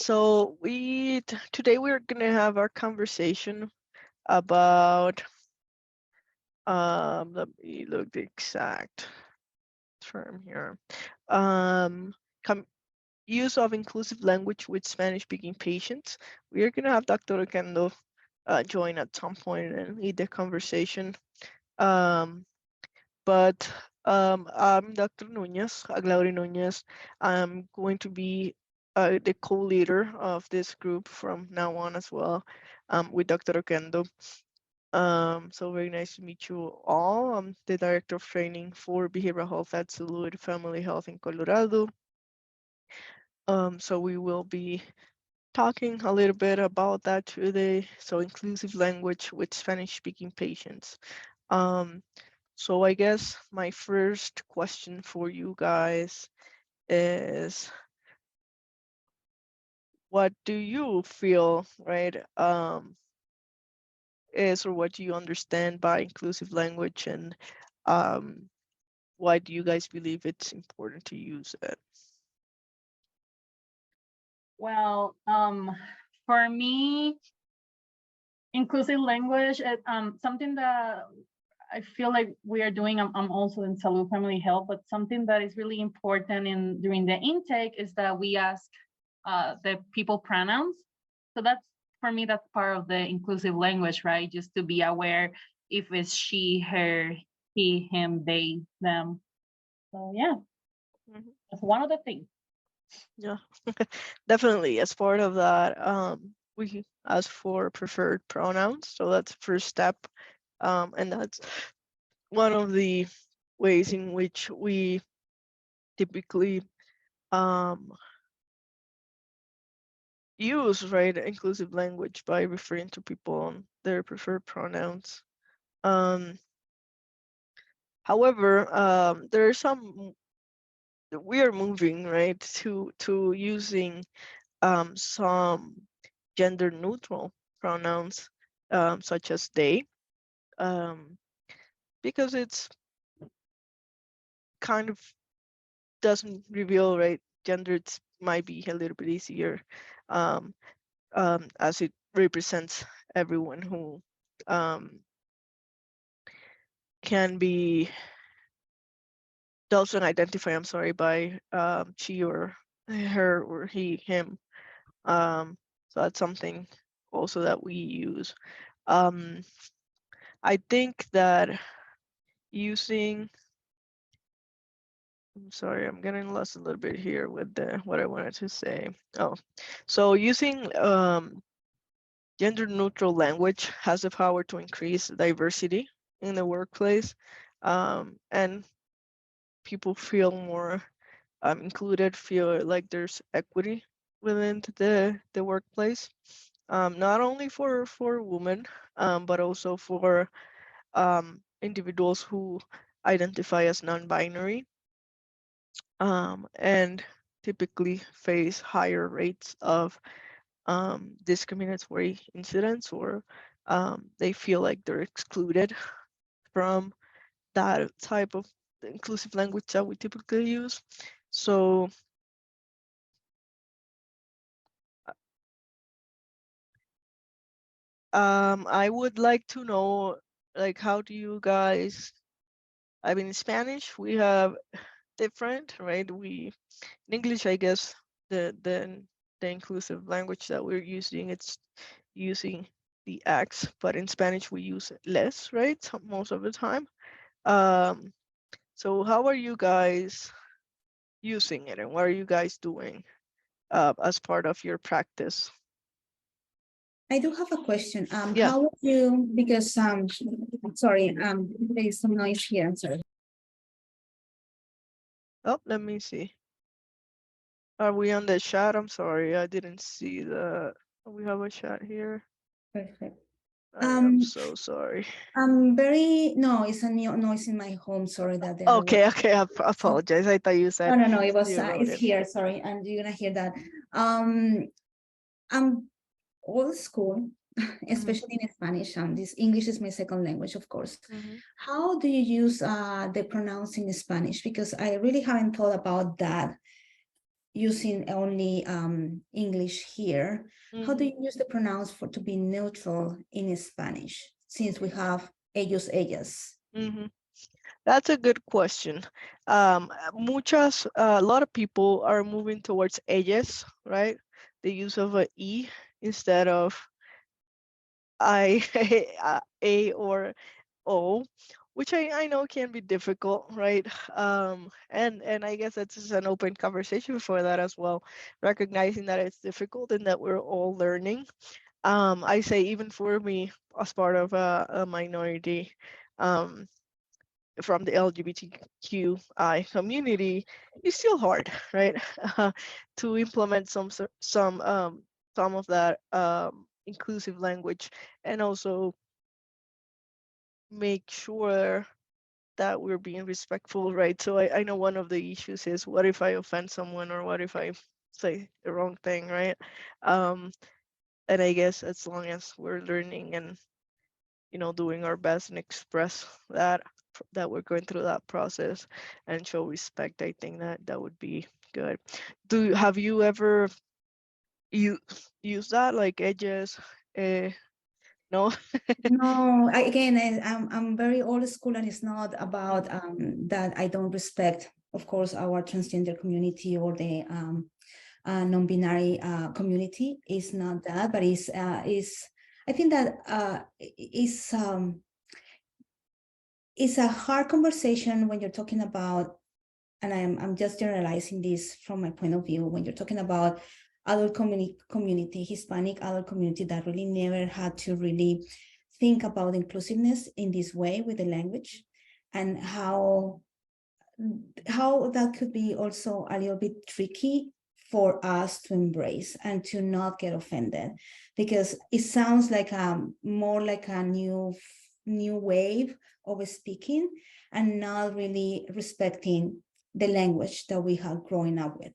So today we're gonna have our conversation about let me look the exact term here. Use of inclusive language with Spanish-speaking patients. We are gonna have Dr. Oquendo join at some point and lead the conversation. I'm Dr. Nunez, Aglauri Nunez. I'm going to be the co-leader of this group from now on as well, with Dr. Oquendo. So very nice to meet you all. I'm the Director of Training for Behavioral Health at Salud Family Health in Colorado. So we will be talking a little bit about that today. So inclusive language with Spanish-speaking patients. So I guess my first question for you guys is, what do you feel, right, is, or what do you understand by inclusive language, and why do you guys believe it's important to use it? Well, for me, inclusive language, something that I feel like we are doing, I'm also in Salud Family Health, but something that is really important during the intake is that we ask the people pronouns. So that's, for me, that's part of the inclusive language, right? Just to be aware if it's she, her, he, him, they, them. So yeah, that's one of the things. Yeah, definitely. As part of that, we ask for preferred pronouns. So that's the first step. And that's one of the ways in which we typically use, right, inclusive language by referring to people on their preferred pronouns. However, there are some, we are moving, right, to using some gender neutral pronouns, such as they, because it's kind of doesn't reveal, right, gender. It might be a little bit easier, as it represents everyone who doesn't identify, I'm sorry, by she or her or he, him. So that's something also that we use. I think that using, I'm sorry, I'm getting lost a little bit here with what I wanted to say. Oh, so using gender neutral language has the power to increase diversity in the workplace, and people feel more included, feel like there's equity within the workplace, not only for women, but also for individuals who identify as non-binary, and typically face higher rates of discriminatory incidents, or they feel like they're excluded from that type of inclusive language that we typically use. So I would like to know, like, how do you guys, I mean, in Spanish, we have different, right? In English, I guess, the inclusive language that we're using, it's using the X, but in Spanish, we use les, right? Most of the time. So how are you guys using it, and what are you guys doing as part of your practice? I do have a question. Yeah. How would you, because sorry, there is some noise here. I'm sorry. Oh, let me see. Are we on the chat? I'm sorry, I didn't see we have a chat here. Perfect. I'm so sorry. No, it's a new noise in my home. Sorry that there. Okay, I apologize. I thought you said. No, it was it's here. Sorry, and you're gonna hear that. I'm old school, especially in Spanish. This English is my second language, of course. How do you use the pronouns in Spanish? Because I really haven't thought about that. using only English here, how do you use the pronouns to be neutral in Spanish, since we have ellos, ellas? That's a good question. A lot of people are moving towards ellas, right? The use of a E instead of I, A or O, which I know can be difficult, right? And I guess that's just an open conversation for that as well, recognizing that it's difficult and that we're all learning. I say even for me as part of a minority, from the LGBTQI community, it's still hard, right? To implement some of that inclusive language, and also make sure that we're being respectful, right? So I know one of the issues is, what if I offend someone, or what if I say the wrong thing, right? And I guess as long as we're learning and doing our best and express that we're going through that process and show respect, I think that would be good. Have you ever use that, like edges? No. No, I'm very old school, and it's not about that I don't respect, of course, our transgender community or the non-binary community. Is not that, but is I think that it's a hard conversation when you're talking about, and I'm just generalizing this from my point of view, when you're talking about adult community, Hispanic adult community that really never had to really think about inclusiveness in this way with the language, and how that could be also a little bit tricky for us to embrace and to not get offended, because it sounds like more like a new wave of speaking, and not really respecting the language that we have growing up with.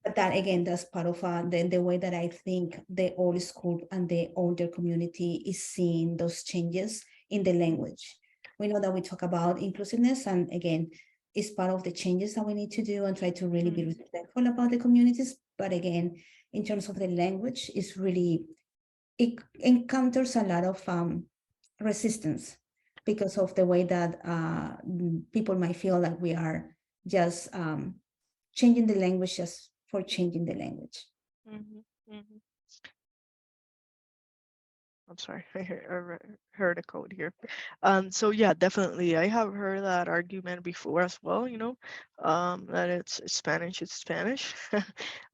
But that, again, that's part of the way that I think the old school and the older community is seeing those changes in the language. We know that we talk about inclusiveness, and again, it's part of the changes that we need to do and try to really be respectful about the communities. But again, in terms of the language, it encounters a lot of resistance, because of the way that people might feel that we are just changing the language just for changing the language. I'm sorry, I heard a code here. So yeah, definitely, I have heard that argument before as well. That it's Spanish,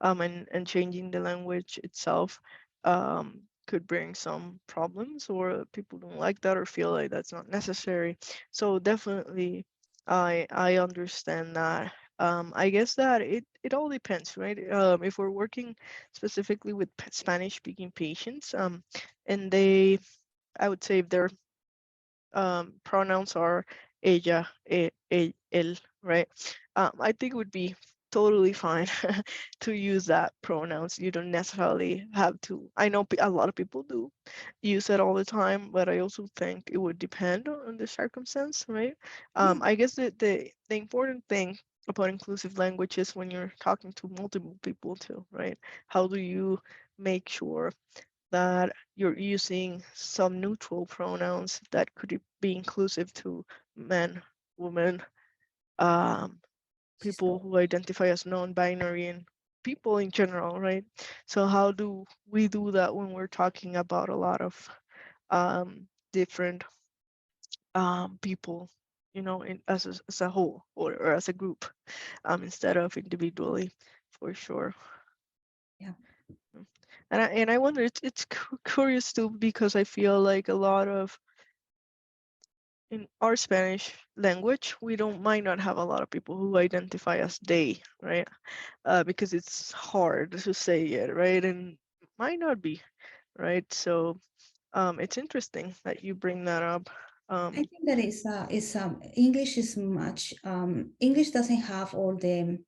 and changing the language itself could bring some problems, or people don't like that or feel like that's not necessary. So definitely, I understand that. I guess that it all depends, right? If we're working specifically with Spanish-speaking patients, and I would say if their pronouns are ella, él, right? I think it would be totally fine to use that pronouns. You don't necessarily have to. I know a lot of people do use it all the time, but I also think it would depend on the circumstance, right? I guess the important thing about inclusive language is when you're talking to multiple people too, right? How do you make sure that you're using some neutral pronouns that could be inclusive to men, women, people who identify as non-binary, and people in general, right? So how do we do that when we're talking about a lot of different people, as a whole, or as a group, instead of individually, for sure. Yeah. And I wonder, it's curious too, because I feel like a lot of, in our Spanish language, we might not have a lot of people who identify as they, right? Because it's hard to say it, right? And might not be, right? So it's interesting that you bring that up. I think that English is much, English doesn't have all the,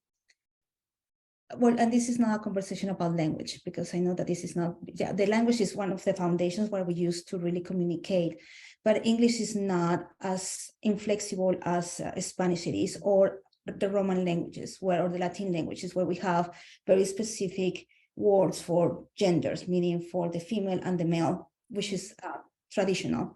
well, and this is not a conversation about language, because I know that this is not, yeah, the language is one of the foundations where we use to really communicate, but English is not as inflexible as Spanish it is, or the Roman languages, or the Latin languages, where we have very specific words for genders, meaning for the female and the male, which is traditional.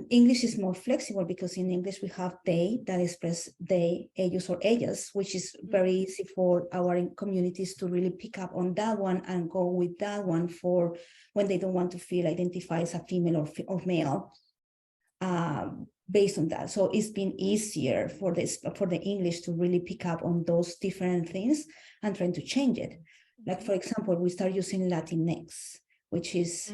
English is more flexible because in English we have they that express they, ellos, or ellas, which is very easy for our communities to really pick up on that one and go with that one for when they don't want to feel identified as a female or male. Based on that, so it's been easier for the English to really pick up on those different things and trying to change it. Like, for example, we start using Latinx, which is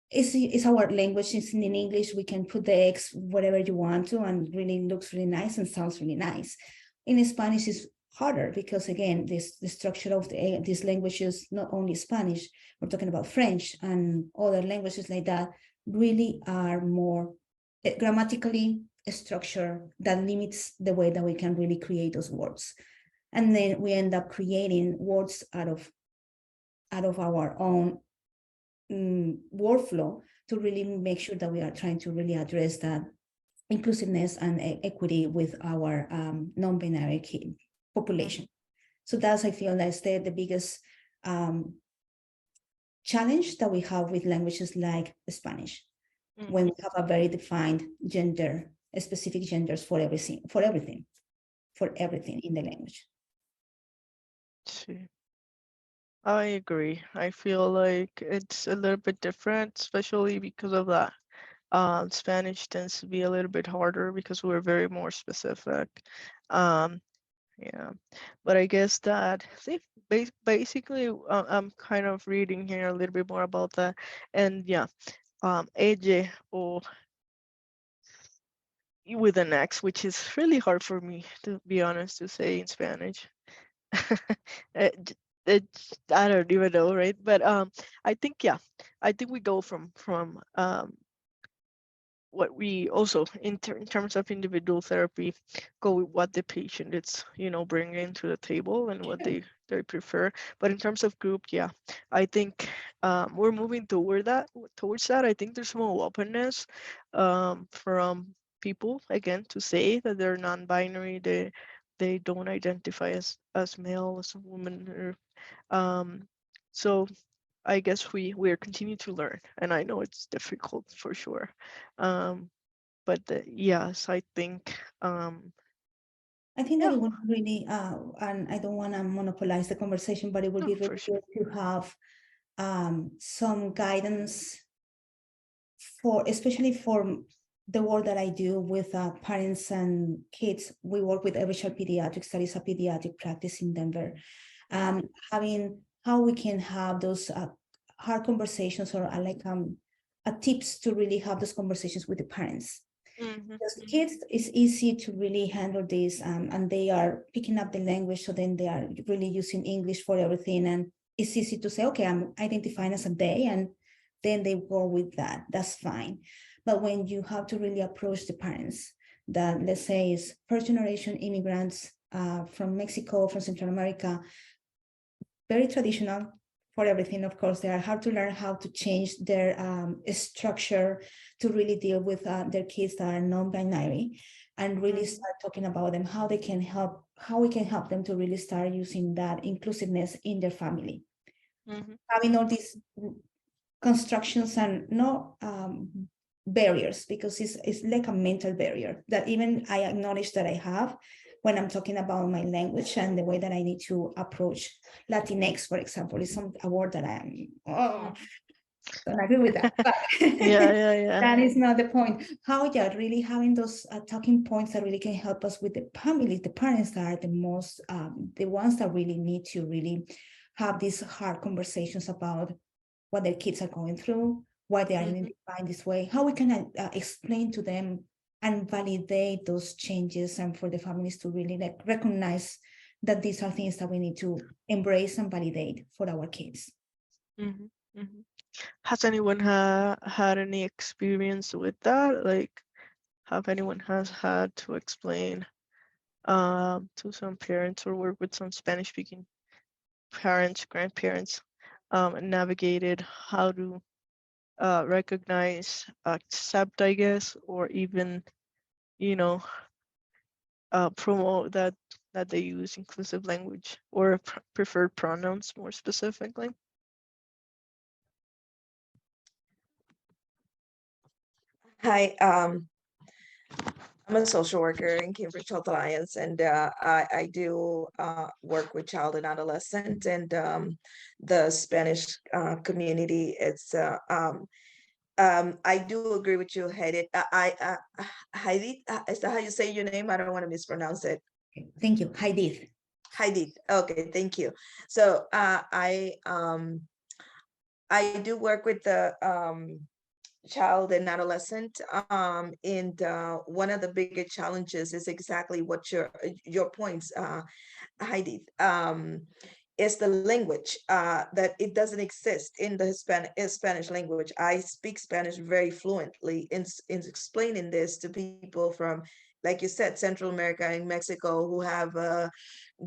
it's our language. It's in English. We can put the X whatever you want to, and really looks really nice and sounds really nice. In Spanish, it's harder because, again, the structure of these languages, not only Spanish, we're talking about French and other languages like that, really are more grammatically structured that limits the way that we can really create those words. And then we end up creating words out of our own workflow to really make sure that we are trying to really address that inclusiveness and equity with our non-binary population. So that's, I feel, that's the biggest challenge that we have with languages like Spanish, when we have a very defined gender, specific genders for everything in the language. I agree. I feel like it's a little bit different, especially because of that. Spanish tends to be a little bit harder because we're very more specific. Yeah, but I guess that, see, basically, I'm kind of reading here a little bit more about that, and yeah, ella or with an X, which is really hard for me, to be honest, to say in Spanish. I don't even know, right? But I think, yeah, I think we go from what we also in terms of individual therapy, go with what the patient is, bringing to the table and what they prefer. But in terms of group, yeah, I think we're moving towards that. I think there's more openness from people, again, to say that they're non-binary, they don't identify as male, as a woman, or so I guess we're continuing to learn, and I know it's difficult for sure. But yes, I think that it would really, and I don't want to monopolize the conversation, but it would be really good to have some guidance especially for the work that I do with parents and kids. We work with Every Child Pediatrics, that is a pediatric practice in Denver. Having how we can have those hard conversations, or tips to really have those conversations with the parents. Because the kids, it's easy to really handle this, and they are picking up the language, so then they are really using English for everything, and it's easy to say, okay, I'm identifying as a they, and then they go with that. That's fine. But when you have to really approach the parents that, let's say, is first generation immigrants from Mexico, from Central America, very traditional for everything. Of course, they are hard to learn how to change their structure to really deal with their kids that are non-binary, and really start talking about them, how we can help them to really start using that inclusiveness in their family. Having all these constructions and no barriers, because it's like a mental barrier that even I acknowledge that I have when I'm talking about my language and the way that I need to approach Latinx, for example, is a word that don't agree with that. But yeah. That is not the point. How really having those talking points that really can help us with the family, the parents that are the most, the ones that really need to really have these hard conversations about what their kids are going through, why they are identifying this way, how we can explain to them and validate those changes, and for the families to really recognize that these are things that we need to embrace and validate for our kids. Has anyone had any experience with that? Like, have anyone has had to explain to some parents or work with some Spanish-speaking parents, grandparents, and navigated how to recognize, accept, I guess, or even, promote that they use inclusive language or preferred pronouns more specifically? Hi, I'm a social worker in Cambridge Health Alliance, and I do work with child and adolescent and the Spanish community. I do agree with you, Heidi. Heidi, is that how you say your name? I don't want to mispronounce it. Okay, thank you. Heidi. Heidi. Okay, thank you. So I do work with the child and adolescent, and one of the bigger challenges is exactly what your points, Heidi, is the language, that it doesn't exist in the Spanish language. I speak Spanish very fluently in explaining this to people from, like you said, Central America and Mexico, who have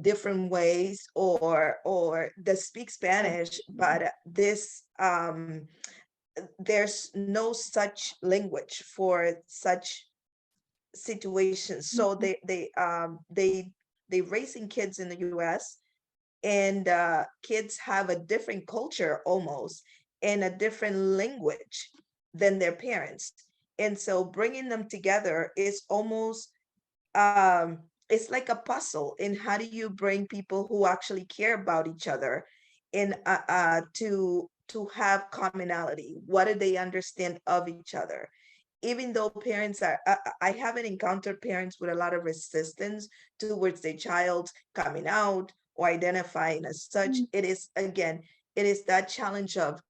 different ways or that speak Spanish, but this there's no such language for such situations. So they raising kids in the US, and kids have a different culture almost, and a different language than their parents. And so bringing them together is almost it's like a puzzle. And how do you bring people who actually care about each other in to have commonality? What do they understand of each other? Even though parents are, I haven't encountered parents with a lot of resistance towards their child coming out or identifying as such. It is, again, it is that challenge of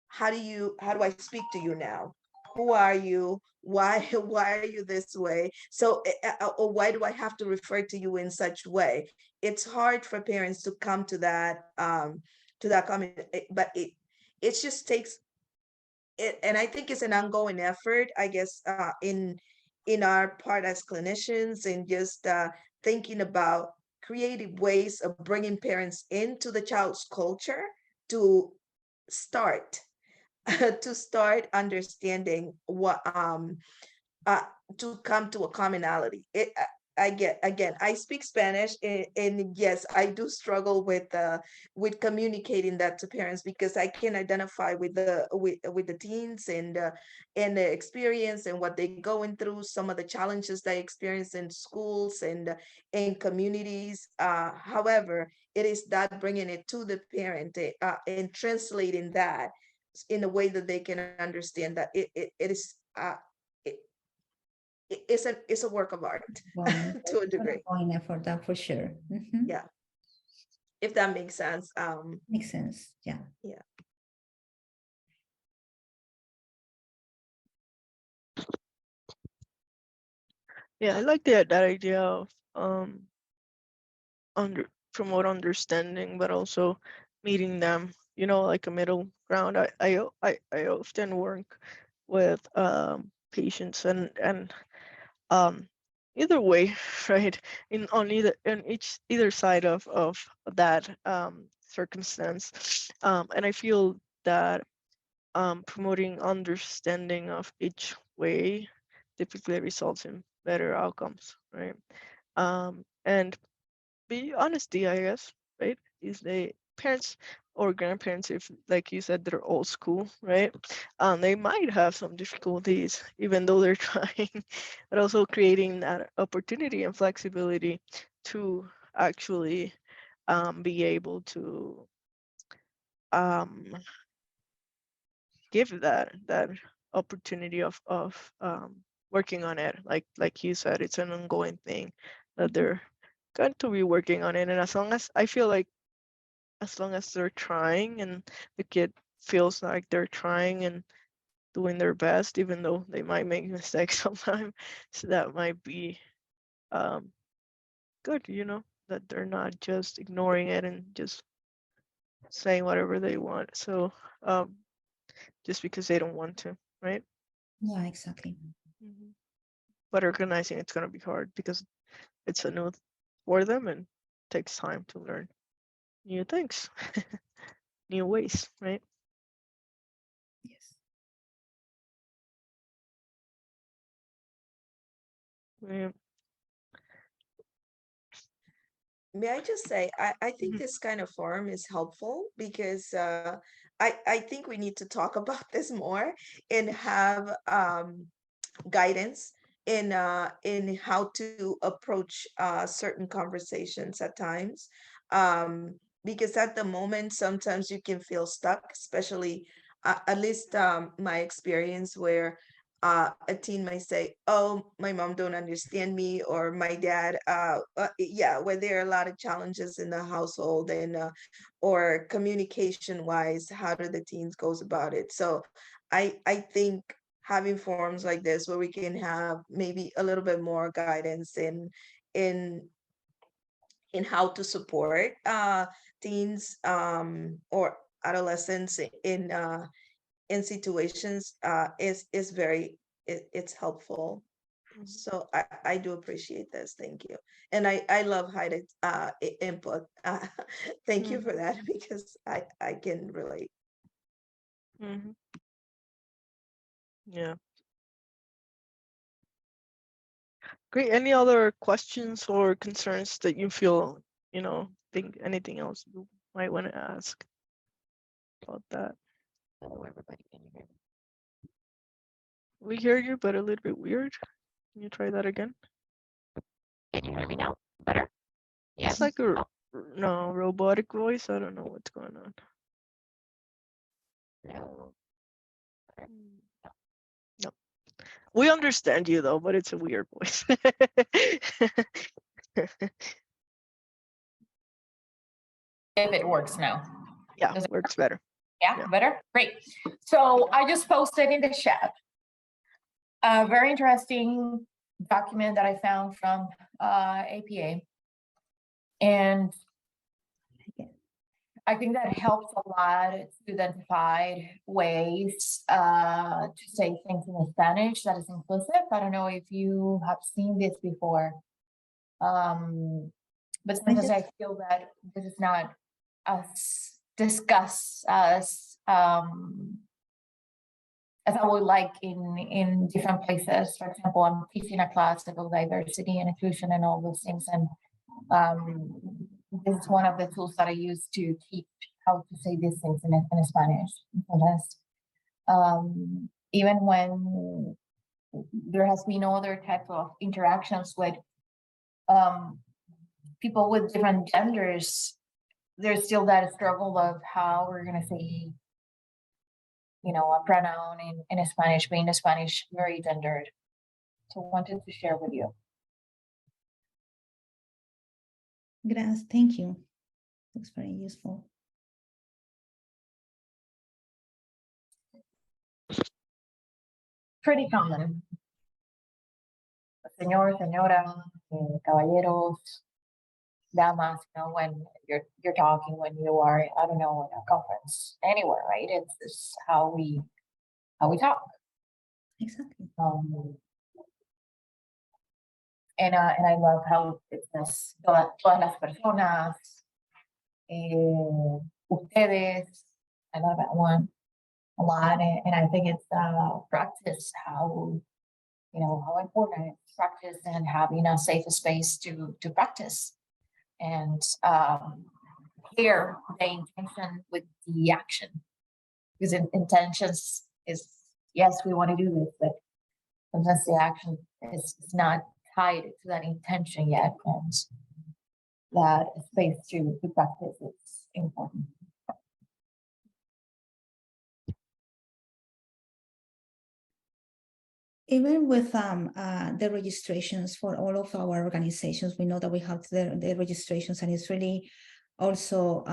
how do I speak to you now? Who are you? Why are you this way? So, or why do I have to refer to you in such way? It's hard for parents to come to that comment, but it just takes it, and I think it's an ongoing effort, I guess, in our part as clinicians, and just thinking about creative ways of bringing parents into the child's culture to start to start understanding what uh to come to a commonality. I get, again, I speak Spanish, and yes, I do struggle with communicating that to parents, because I can identify with the teens and the experience and what they're going through, some of the challenges they experience in schools and in communities. However, it is that bringing it to the parent, and translating that in a way that they can understand that it is it, it's a work of art to a degree. Going effort, that for sure. Mhm. Yeah, if that makes sense. Makes sense. Yeah. Yeah. Yeah, I like that idea of promote understanding, but also meeting them, like a middle ground. I often work with patients and either way, right? In either side of that circumstance. And I feel that promoting understanding of each way typically results in better outcomes, right? And be honesty, I guess, right? Is the parents or grandparents, if like you said, they're old school, right? They might have some difficulties, even though they're trying, but also creating that opportunity and flexibility to actually be able to give that opportunity of working on it. Like you said, it's an ongoing thing that they're going to be working on it. And as long as I feel like as long as they're trying and the kid feels like they're trying and doing their best, even though they might make mistakes sometimes, so that might be um, good, that they're not just ignoring it and just saying whatever they want. So just because they don't want to, right? Yeah, exactly. Mhm. But recognizing it's going to be hard because it's a new for them and takes time to learn new things, new ways, right? Yes. Yeah. May I just say, I think Mhm. this kind of forum is helpful because I think we need to talk about this more and have guidance in how to approach certain conversations at times. Because at the moment, sometimes you can feel stuck, especially at least my experience where a teen might say, "Oh, my mom don't understand me," or my dad. Yeah, where there are a lot of challenges in the household and or communication wise, how do the teens goes about it? So, I think having forums like this where we can have maybe a little bit more guidance in in how to support teens or adolescents in situations is very it's helpful. Mhm. So I do appreciate this. Thank you. And I love Heidi's input. Thank you Mhm. for that because I can relate. Mhm. Yeah. Great. Any other questions or concerns that you feel, think anything else you might want to ask about that? Hello, everybody. Can you hear me? We hear you, but a little bit weird. Can you try that again? Can you hear me now? Better? It's Yes. like a robotic voice. I don't know what's going on. No. No. We understand you though, but it's a weird voice. If it works now. Yeah, Does it works better. Yeah, Yeah. better? Great. So I just posted in the chat a very interesting document that I found from APA. And I think that helps a lot to identify ways to say things in Spanish that is inclusive. I don't know if you have seen this before. But sometimes I feel that this is not as discussed as I would like in different places. For example, I'm teaching a class about diversity and inclusion and all those things, and this is one of the tools that I use to teach how to say these things in Spanish. Sometimes, even when there has been other type of interactions with people with different genders, there's still that struggle of how we're going to say, a pronoun in Spanish, being a Spanish very gendered. So wanted to share with you. Gracias. Thank you. Looks very useful. Pretty common. Señor, señora, caballeros, damas, when you're talking, when you are, I don't know, in a conference, anywhere, right? It's how we talk. Exactly. And I love how it says todas las personas, ustedes. I love that one a lot, and I think it's practice how important it's practice and having a safe space to practice. And clear the intention with the action, because intentions is, yes, we want to do this, but sometimes the action is not tied to that intention yet, and that space to practice is important. Even with the registrations for all of our organizations, we know that we have the registrations, and it's really also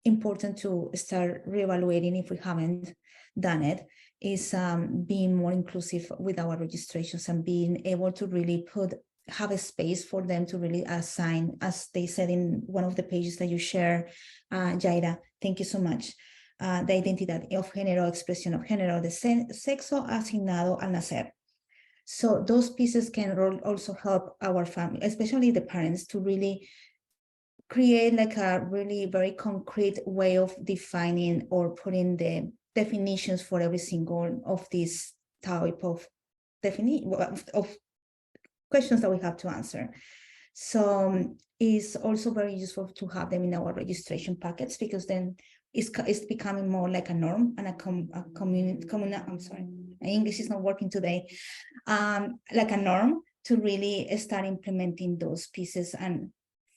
important to start reevaluating if we haven't done it, is being more inclusive with our registrations and being able to really have a space for them to really assign, as they said in one of the pages that you share, Yaira, thank you so much. De identidad of género, expresión of género, de sexo asignado al nacer. So those pieces can also help our family, especially the parents, to really create like a really very concrete way of defining or putting the definitions for every single of these type of questions that we have to answer. So is also very useful to have them in our registration packets, because then it's becoming more like a norm and a community. I'm sorry, my English is not working today. Like a norm to really start implementing those pieces and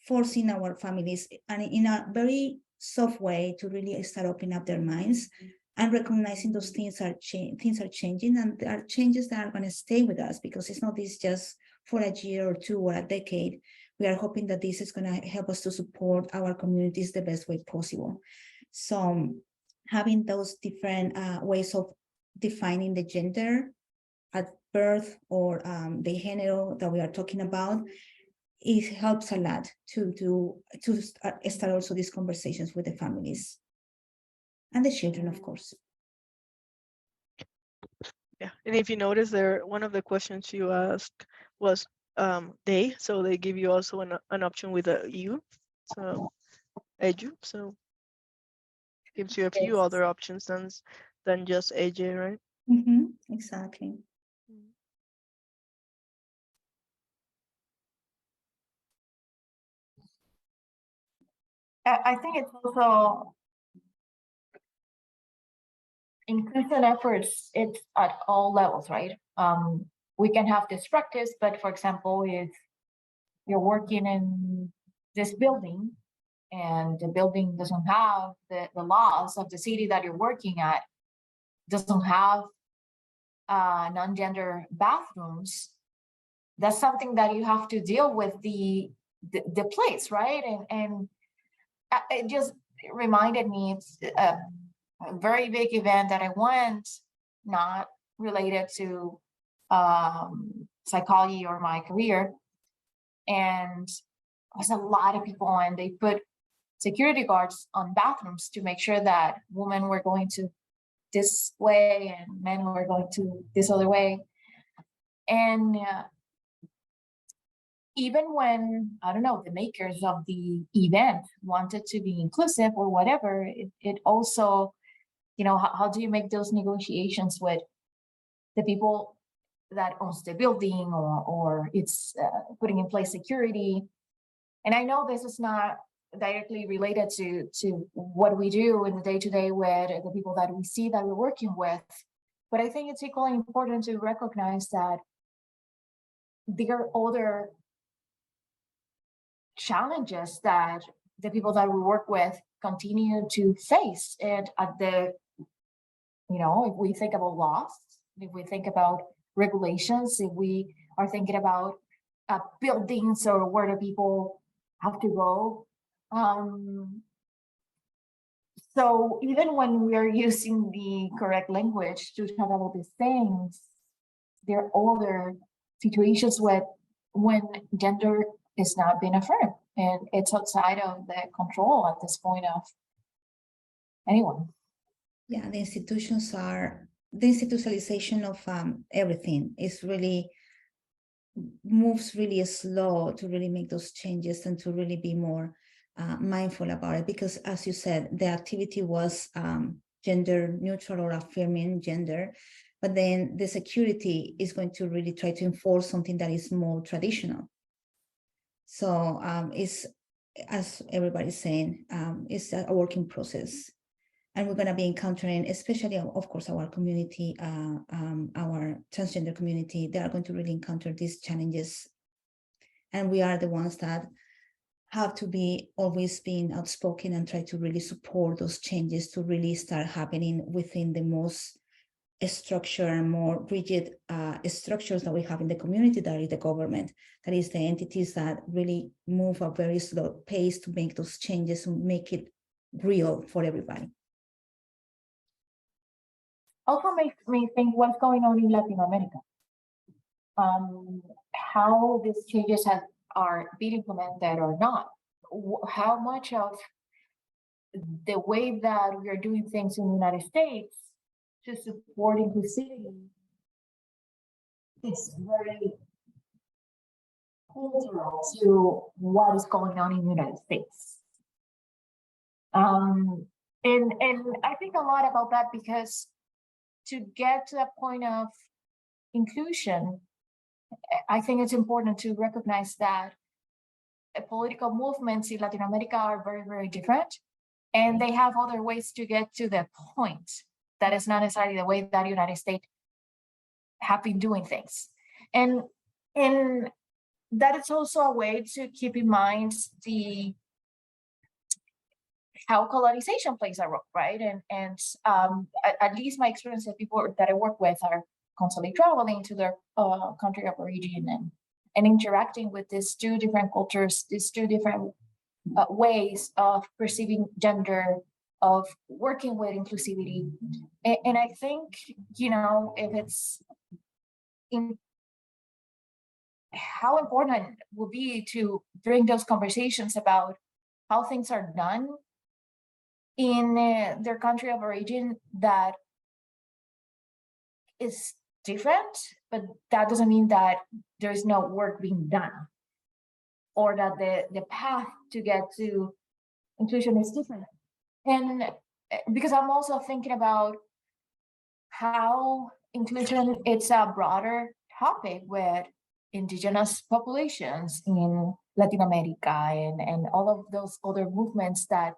forcing our families, and in a very soft way, to really start opening up their minds and recognizing those things are changing, and there are changes that are going to stay with us, because it's not this just for a year or two or a decade. We are hoping that this is going to help us to support our communities the best way possible. So having those different ways of defining the gender at birth, or the género that we are talking about, it helps a lot to start also these conversations with the families and the children, of course. Yeah, and if you notice there, one of the questions you asked was they, so they give you also an option with a you, so edu, so gives you a few Yes. other options than just AJ, right? Exactly. I think it's also inclusion efforts. It's at all levels, right? We can have this practice, but for example, if you're working in this building and the building doesn't have the laws of the city that you're working at, doesn't have non-gender bathrooms, that's something that you have to deal with the place, right? And it just reminded me, it's a very big event that I went, not related to psychology or my career, and there's a lot of people, and they put security guards on bathrooms to make sure that women were going to this way and men were going to this other way. And even when, I don't know, the makers of the event wanted to be inclusive or whatever, it also, you know, how do you make those negotiations with the people that owns the building, or it's putting in place security? And I know this is not directly related to what we do in the day-to-day with the people that we see that we're working with, but I think it's equally important to recognize that there are other challenges that the people that we work with continue to face. And at the, you know, if we think about laws, if we think about regulations, if we are thinking about buildings or where do people have to go. So even when we are using the correct language to talk about these things, there are other situations when gender is not being affirmed, and it's outside of the control at this point of anyone. Yeah, the institutionalization of everything is really moves really slow to really make those changes and to really be more mindful about it, because as you said, the activity was gender neutral or affirming gender, but then the security is going to really try to enforce something that is more traditional. So it's, as everybody's saying, it's a working process. And we're going to be encountering, especially, of course, our community, our transgender community, they are going to really encounter these challenges. And we are the ones that have to be always being outspoken and try to really support those changes to really start happening within the most structured and more rigid structures that we have in the community, that is the government, that is the entities that really move at a very slow pace to make those changes, to make it real for everybody. Also makes me think what's going on in Latin America. How these changes are being implemented or not. How much of the way that we are doing things in the United States to support inclusivity is very cultural to what is going on in the United States. And I think a lot about that, because to get to that point of inclusion, I think it's important to recognize that political movements in Latin America are very, very different. And they have other ways to get to the point that is not necessarily the way that United States have been doing things. And that is also a way to keep in mind how colonization plays a role, right? And at least my experience with people that I work with are constantly traveling to their country of origin and interacting with these two different cultures, these two different ways of perceiving gender, of working with inclusivity. And I think, if it's in how important it will be to bring those conversations about how things are done in their country of origin that is different, but that doesn't mean that there's no work being done, or that the path to get to inclusion is different. And because I'm also thinking about how inclusion, it's a broader topic with indigenous populations in Latin America and all of those other movements that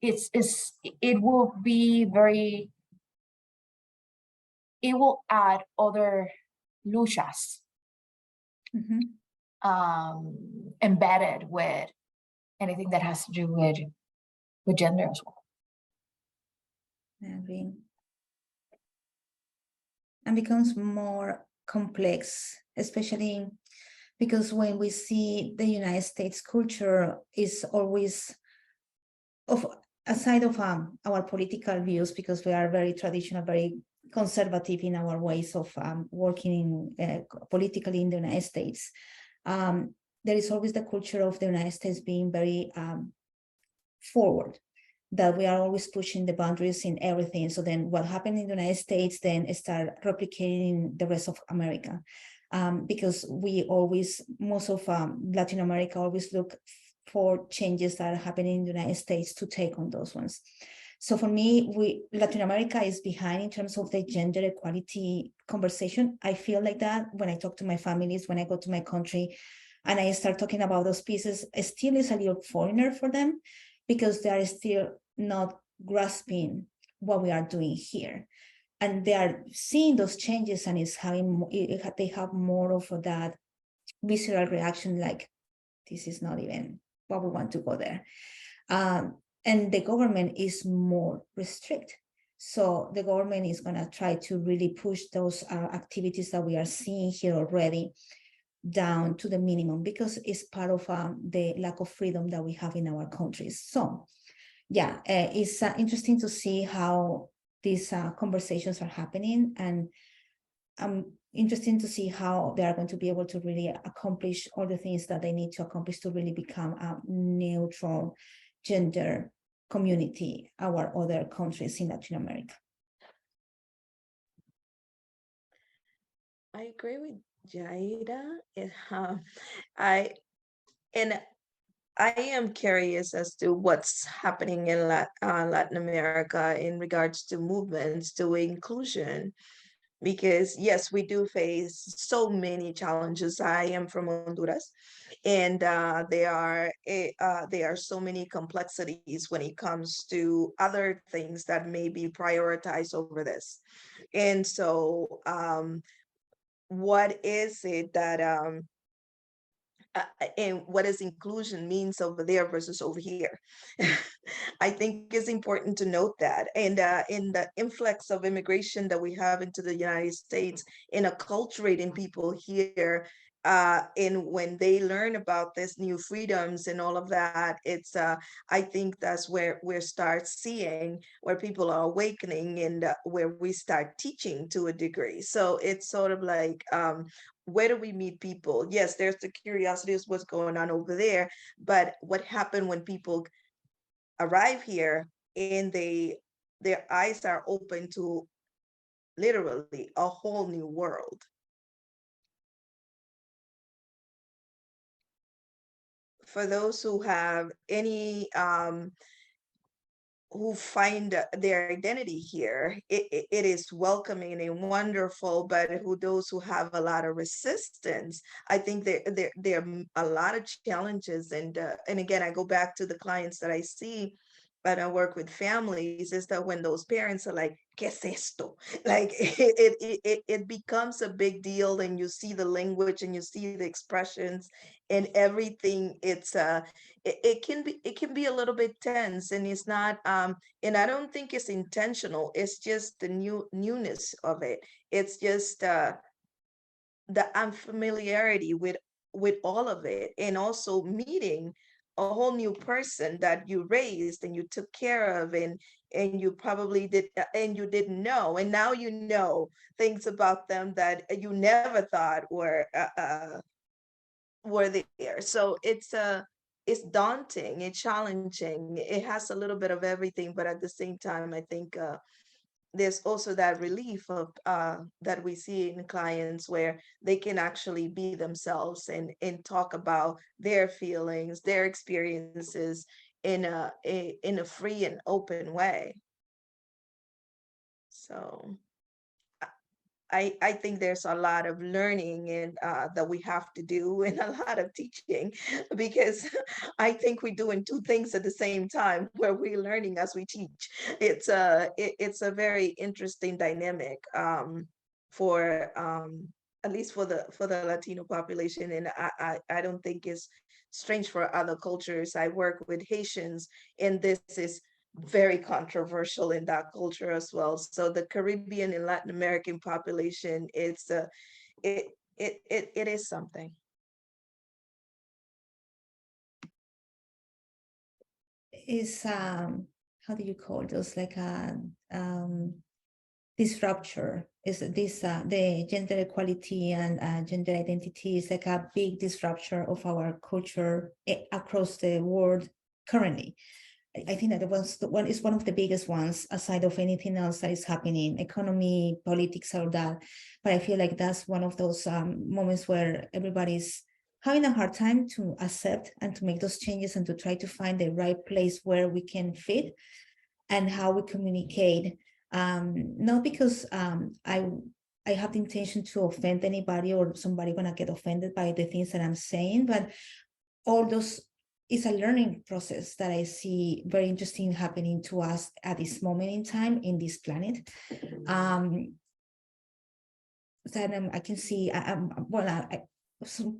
it will be very, it will add other luchas embedded with anything that has to do with gender as well. I agree. And becomes more complex, especially because when we see the United States culture is always aside of our political views, because we are very traditional, very conservative in our ways of working politically in the United States. There is always the culture of the United States being very forward, that we are always pushing the boundaries in everything. So then what happened in the United States then start replicating the rest of America. Because we always, most of Latin America always look for changes that are happening in the United States to take on those ones. So for me, Latin America is behind in terms of the gender equality conversation. I feel like that when I talk to my families, when I go to my country and I start talking about those pieces, it still is a little foreigner for them, because they are still not grasping what we are doing here. And they are seeing those changes, and they have more of that visceral reaction, like, this is not even what we want to go there. And the government is more restrict. So the government is going to try to really push those activities that we are seeing here already down to the minimum, because it's part of the lack of freedom that we have in our countries. So yeah, it's interesting to see how these conversations are happening, and interesting to see how they are going to be able to really accomplish all the things that they need to accomplish to really become a neutral gender community, our other countries in Latin America. I agree with Yaira. I am curious as to what's happening in Latin America in regards to movements to inclusion, because yes, we do face so many challenges. I am from Honduras, and there are so many complexities when it comes to other things that may be prioritized over this. And so what is it that and what does inclusion means over there versus over here? I think it's important to note that. And in the influx of immigration that we have into the United States, in acculturating people here, and when they learn about this new freedoms and all of that, it's I think that's where we start seeing where people are awakening, and where we start teaching to a degree. So it's sort of like, where do we meet people? Yes, there's the curiosity of what's going on over there, but what happened when people arrive here and their eyes are open to literally a whole new world? For those who have any find their identity here, it is welcoming and wonderful, but those who have a lot of resistance, I think there are a lot of challenges. And again, I go back to the clients that I see, but I work with families, is that when those parents are like, ¿qué es esto? Like it becomes a big deal, and you see the language and you see the expressions and everything. It can be a little bit tense, and it's not and I don't think it's intentional. It's just the newness of it. It's just the unfamiliarity with all of it, and also meeting a whole new person that you raised and you took care of, and you probably did and you didn't know, and now you know things about them that you never thought were there. So it's daunting, it's challenging, it has a little bit of everything, but at the same time, I think there's also that relief of that we see in clients, where they can actually be themselves and talk about their feelings, their experiences in a free and open way. So I think there's a lot of learning and that we have to do, and a lot of teaching, because I think we're doing two things at the same time, where we're learning as we teach. It's a very interesting dynamic for at least for the Latino population, and I don't think it's strange for other cultures. I work with Haitians, and this is very controversial in that culture as well. So the Caribbean and Latin American population, it is something. Is how do you call those, like this rupture, is this the gender equality and gender identity is like a big disruptor of our culture across the world currently. I think that one is one of the biggest ones, aside of anything else that is happening, economy, politics, all that. But I feel like that's one of those moments where everybody's having a hard time to accept and to make those changes, and to try to find the right place where we can fit and how we communicate. Not because I have the intention to offend anybody, or somebody gonna get offended by the things that I'm saying, but all those is a learning process that I see very interesting happening to us at this moment in time in this planet. That I can see, so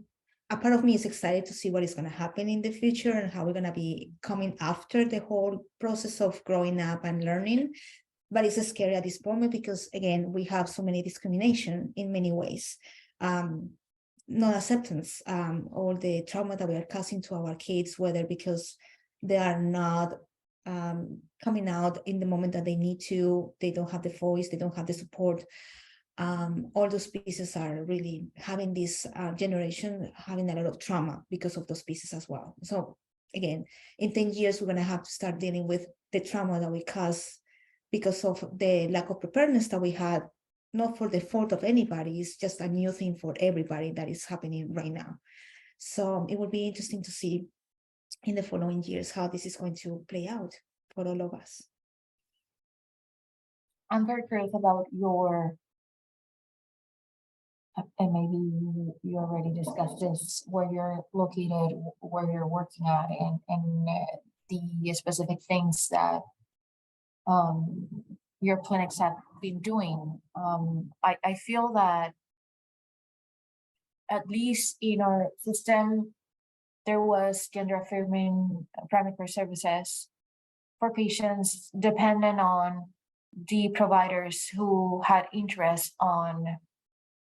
a part of me is excited to see what is going to happen in the future, and how we're going to be coming after the whole process of growing up and learning. But it's scary at this moment, because again, we have so many discrimination in many ways. Non-acceptance, all the trauma that we are causing to our kids, whether because they are not coming out in the moment that they need to, they don't have the voice, they don't have the support. All those pieces are really having this generation having a lot of trauma because of those pieces as well. So again, in 10 years, we're going to have to start dealing with the trauma that we cause because of the lack of preparedness that we had, not for the fault of anybody. It's just a new thing for everybody that is happening right now. So it will be interesting to see in the following years how this is going to play out for all of us. I'm very curious about your, and maybe you already discussed this, where you're located, where you're working at, and the specific things that your clinics have been doing. I feel that at least in our system, there was gender affirming primary care services for patients dependent on the providers who had interest on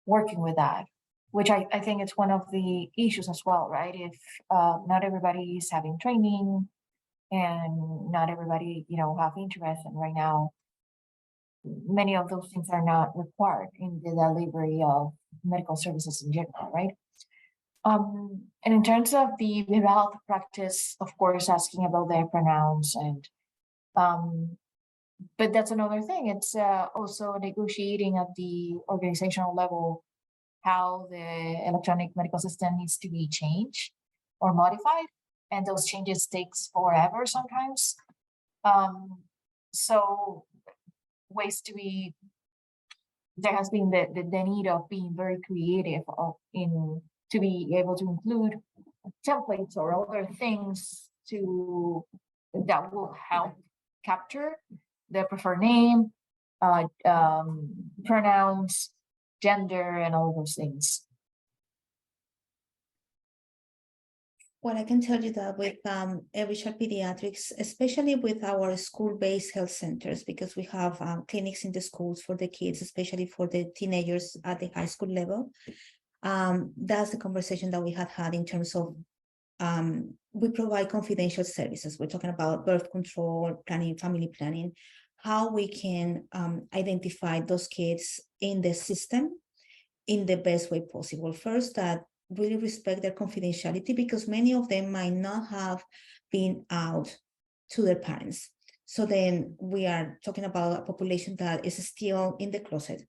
working with that, which I think it's one of the issues as well, right? If not everybody is having training, and not everybody, have interest, and right now, many of those things are not required in the delivery of medical services in general, right? And in terms of the behavioral health practice, of course, asking about their pronouns, and but that's another thing. It's also negotiating at the organizational level how the electronic medical system needs to be changed or modified, and those changes takes forever sometimes. So ways to be, there has been the need of being very creative to be able to include templates or other things that will help capture the preferred name, pronouns, gender, and all those things. Well, I can tell you that with Richard Pediatrics, especially with our school-based health centers, because we have clinics in the schools for the kids, especially for the teenagers at the high school level. That's the conversation that we had in terms of we provide confidential services. We're talking about birth control, planning, family planning, how we can identify those kids in the system in the best way possible. First, that really respect their confidentiality, because many of them might not have been out to their parents. So then we are talking about a population that is still in the closet,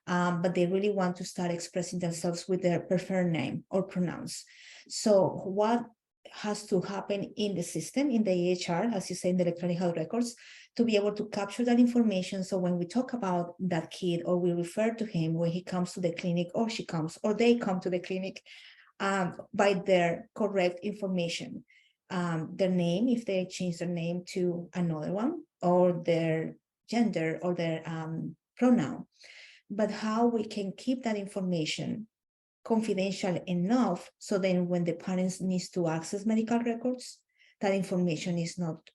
but they really want to start expressing themselves with their preferred name or pronouns. So what has to happen in the system, in the EHR, as you say, in the electronic health records, to be able to capture that information. So when we talk about that kid, or we refer to him when he comes to the clinic, or she comes, or they come to the clinic, by their correct information, their name, if they change their name to another one, or their gender, or their pronoun, but how we can keep that information confidential enough so then when the parents needs to access medical records, that information is not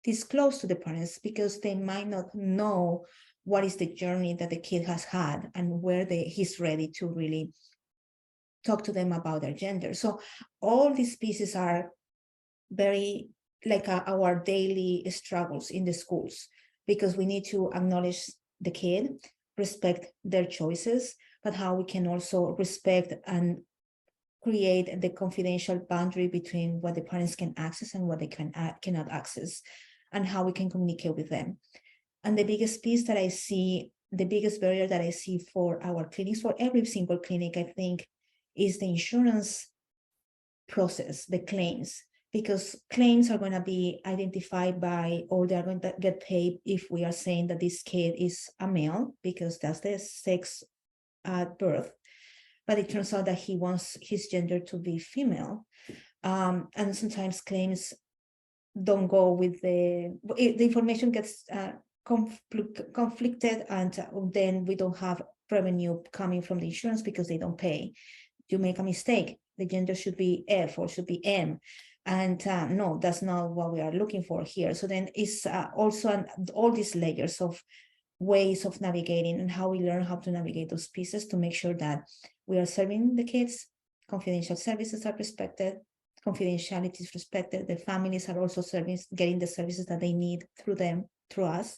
disclosed to the parents, because they might not know what is the journey that the kid has had and where he's ready to really talk to them about their gender. So all these pieces are very like our daily struggles in the schools, because we need to acknowledge the kid, respect their choices, but how we can also respect and create the confidential boundary between what the parents can access and what they cannot access, and how we can communicate with them. And the biggest piece that I see, the biggest barrier that I see for our clinics, for every single clinic, I think, is the insurance process, the claims, because claims are going to be identified by, or they're going to get paid if we are saying that this kid is a male, because that's the sex at birth. But it turns out that he wants his gender to be female. And sometimes claims don't go with the information gets conflicted, and then we don't have revenue coming from the insurance because they don't pay. You make a mistake, the gender should be F or should be M. And no, that's not what we are looking for here. So then it's also all these layers of ways of navigating, and how we learn how to navigate those pieces to make sure that we are serving the kids, confidential services are respected, confidentiality is respected, the families are also getting the services that they need through us,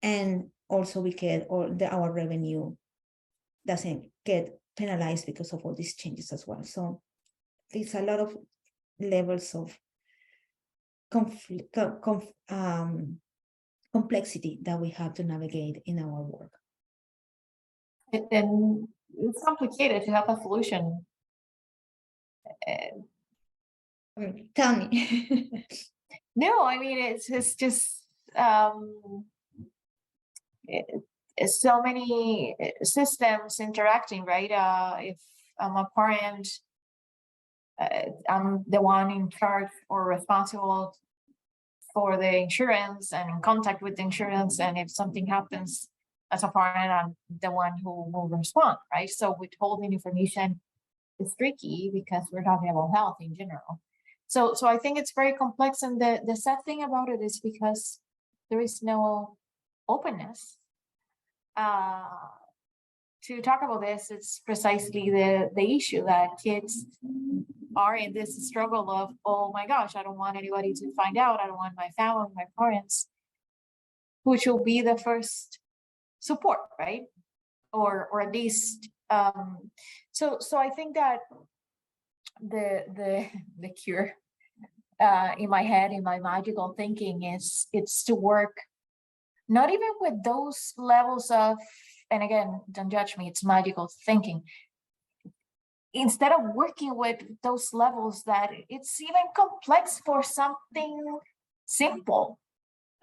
and also we get our revenue doesn't get penalized because of all these changes as well. So there's a lot of levels of complexity that we have to navigate in our work. And it's complicated to have a solution. Tell me. No, I mean, it's just it's so many systems interacting, right? If I'm a parent, I'm the one in charge or responsible for the insurance and in contact with the insurance. And if something happens as a parent, I'm the one who will respond, right? So withholding information is tricky because we're talking about health in general. So I think it's very complex. And the sad thing about it is because there is no openness to talk about this. It's precisely the issue that kids are in this struggle of, oh my gosh, I don't want anybody to find out. I don't want my family, my parents, which will be the first support, right? Or at least, so I think that the cure in my head, in my magical thinking, it's to work not even with those levels of, and again, don't judge me, it's magical thinking. Instead of working with those levels that it's even complex for something simple,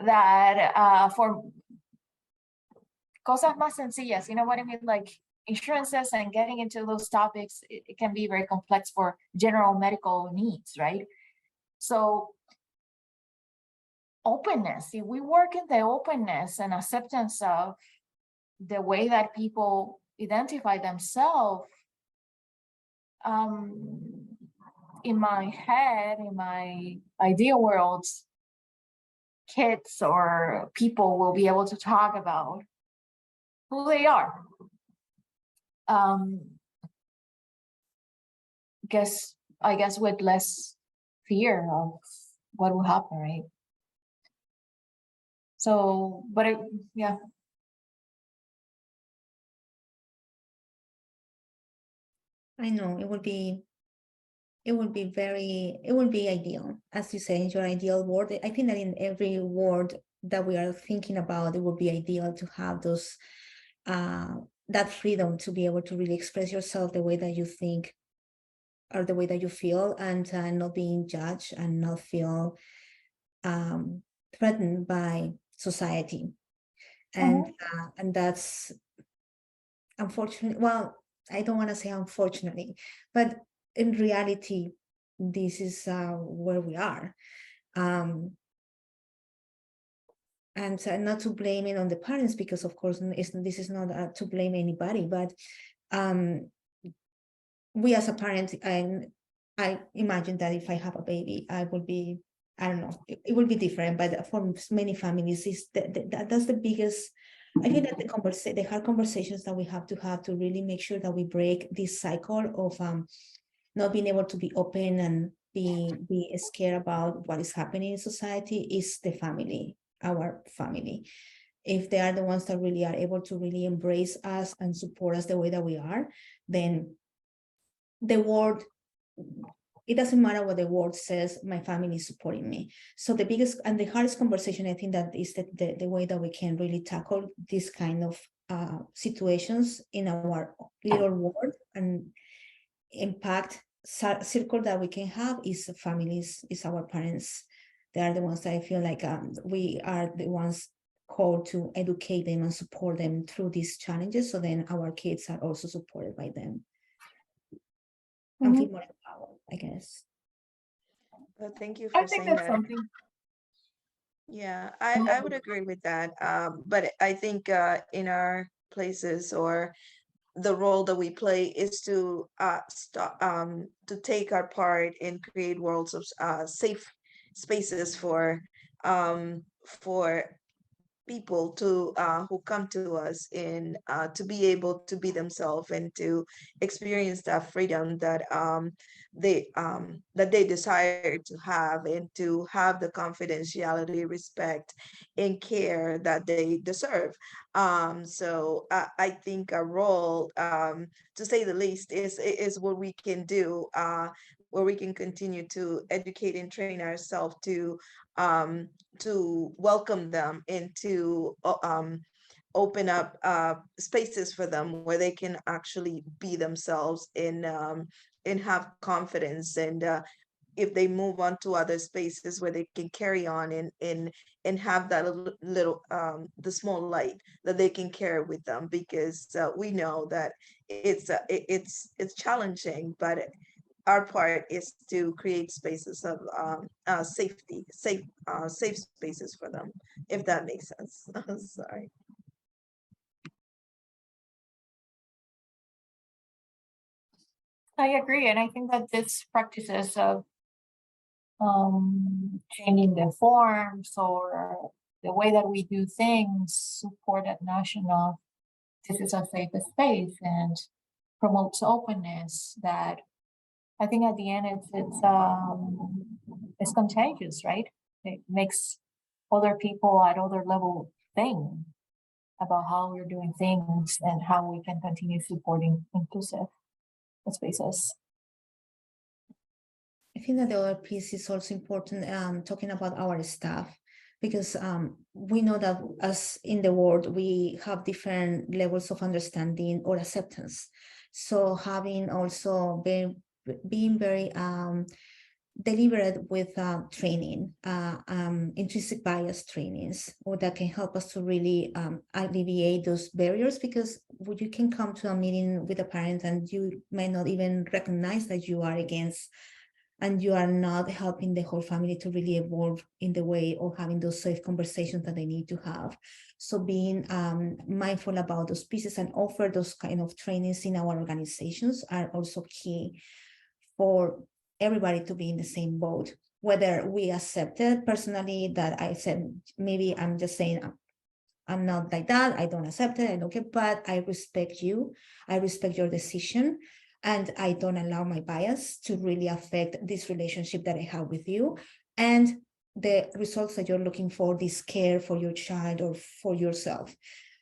that for cosas más sencillas, you know what I mean? Like insurances and getting into those topics, it can be very complex for general medical needs, right? So openness, if we work in the openness and acceptance of the way that people identify themselves, in my head, in my ideal world, kids or people will be able to talk about who they are. I guess with less fear of what will happen, right? So, but yeah. I know it would be ideal, as you say, in your ideal world. I think that in every world that we are thinking about, it would be ideal to have those that freedom to be able to really express yourself the way that you think or the way that you feel, and not being judged and not feel threatened by society. And and that's unfortunately, well, I don't want to say unfortunately, but in reality, this is where we are. And not to blame it on the parents, because of course this is not to blame anybody, but we as a parent, and I imagine that if I have a baby, I will be, I don't know, it will be different, but for many families, that's the biggest. I think that the hard conversations that we have to really make sure that we break this cycle of not being able to be open and be scared about what is happening in society is the family, our family. If they are the ones that really are able to really embrace us and support us the way that we are, then the world, it doesn't matter what the world says, my family is supporting me. So the biggest and the hardest conversation, I think, that is the way that we can really tackle this kind of situations in our little world and impact circle that we can have is families, is our parents. They are the ones that I feel like we are the ones called to educate them and support them through these challenges, so then our kids are also supported by them. And feel more empowered, I guess. Well, thank you for saying that. Something. Yeah, I would agree with that. But I think in our places, or the role that we play is to to take our part and create worlds of safe spaces for people to who come to us in to be able to be themselves and to experience that freedom that they desire to have, and to have the confidentiality, respect, and care that they deserve. So I think our role, to say the least, is what we can do, where we can continue to educate and train ourselves to welcome them and to open up spaces for them where they can actually be themselves and have confidence. And if they move on to other spaces where they can carry on and have that little the small light that they can carry with them, because we know that it's challenging, but our part is to create spaces of safety, safe spaces for them, if that makes sense. Sorry. I agree, and I think that this practices of changing the forms or the way that we do things support that notion of this is a safe space and promotes openness. That I think at the end it's contagious, right? It makes other people at other level think about how we're doing things and how we can continue supporting inclusive spaces. I think that the other piece is also important, talking about our staff, because we know that as in the world, we have different levels of understanding or acceptance. So having also being very delivered with training, intrinsic bias trainings, or that can help us to really alleviate those barriers, because you can come to a meeting with a parent and you may not even recognize that you are against, and you are not helping the whole family to really evolve in the way of having those safe conversations that they need to have. So being mindful about those pieces and offer those kind of trainings in our organizations are also key for everybody to be in the same boat, whether we accept it personally, that I said, maybe I'm just saying, I'm not like that, I don't accept it, I don't care, but I respect you, I respect your decision, and I don't allow my bias to really affect this relationship that I have with you, and the results that you're looking for, this care for your child or for yourself.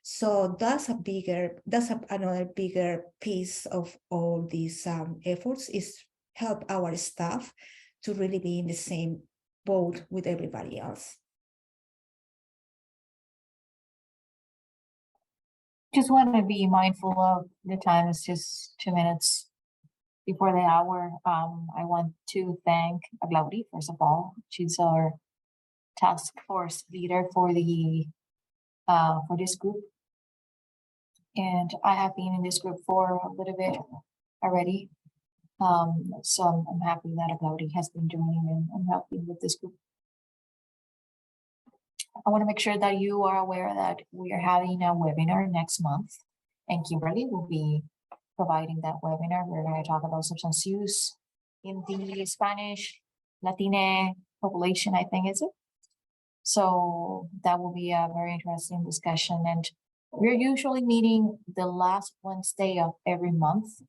So that's another bigger piece of all these efforts, is help our staff to really be in the same boat with everybody else. Just want to be mindful of the time. It's just 2 minutes before the hour. I want to thank Aglaudi, first of all. She's our task force leader for the for this group. And I have been in this group for a little bit already. So I'm happy that Aglaudi has been joining and helping with this group. I want to make sure that you are aware that we are having a webinar next month, and Kimberly will be providing that webinar. We're going to talk about substance use in the Spanish Latina population, I think, is it? So that will be a very interesting discussion. And we're usually meeting the last Wednesday of every month.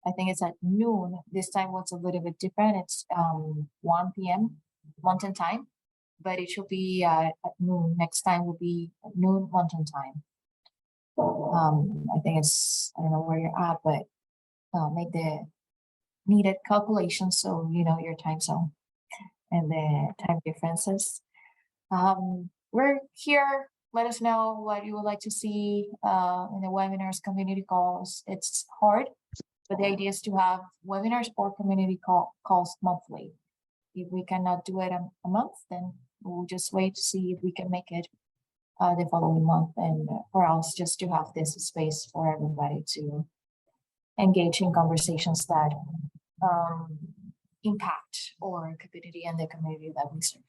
I think it's at noon. This time was a little bit different. It's 1 p.m. Mountain time, but it should be at noon. Next time will be at noon Mountain time. I think it's, I don't know where you're at, but make the needed calculations so you know your time zone and the time differences. We're here. Let us know what you would like to see in the webinars, community calls. It's hard, but the idea is to have webinars or community calls monthly. If we cannot do it a month, then we'll just wait to see if we can make it the following month, and for us just to have this space for everybody to engage in conversations that impact our community and the community that we serve.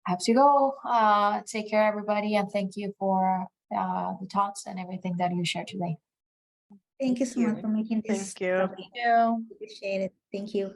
I have to go. Take care, everybody, and thank you for the thoughts and everything that you shared today. Thank you so much for making this. Thank you. Yeah. Appreciate it. Thank you.